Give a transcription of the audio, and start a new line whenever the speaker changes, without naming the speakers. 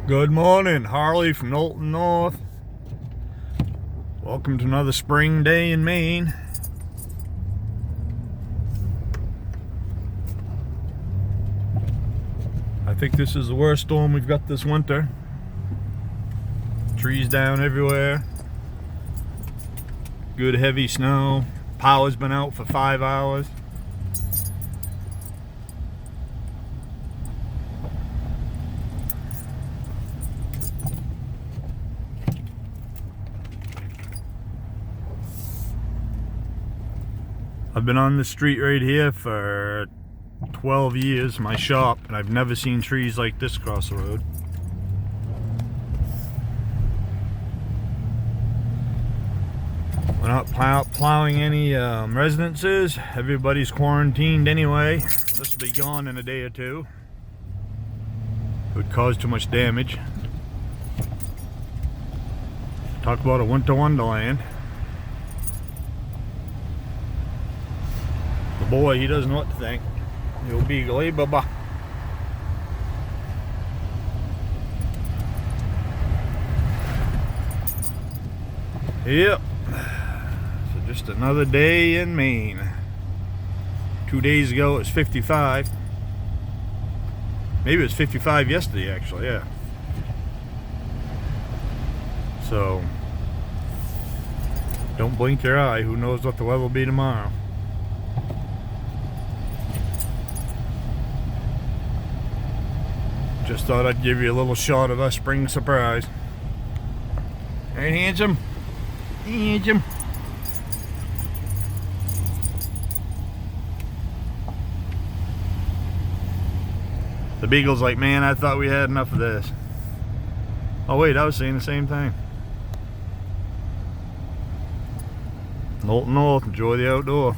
Good morning, Harley from Knowlton North. Welcome to another spring day in Maine. I think this is the worst storm we've got this winter. Trees down everywhere. Good heavy snow. Power's been out for 5 hours. I've been on the street right here for 12 years, my shop, and I've never seen trees like this across the road. We're not plowing any residences. Everybody's quarantined anyway. This will be gone in a day or two. It would cause too much damage. Talk about a winter wonderland. The boy, he doesn't know what to think. He'll be baba. Yep. So just another day in Maine. 2 days ago it was 55. Maybe it was 55 yesterday actually, yeah. So don't blink your eye, who knows what the weather will be tomorrow. Just thought I'd give you a little shot of a spring surprise. Ain't handsome? Handsome. The beagle's like, man, I thought we had enough of this. Oh wait, I was saying the same thing. Knowlton North, enjoy the outdoor.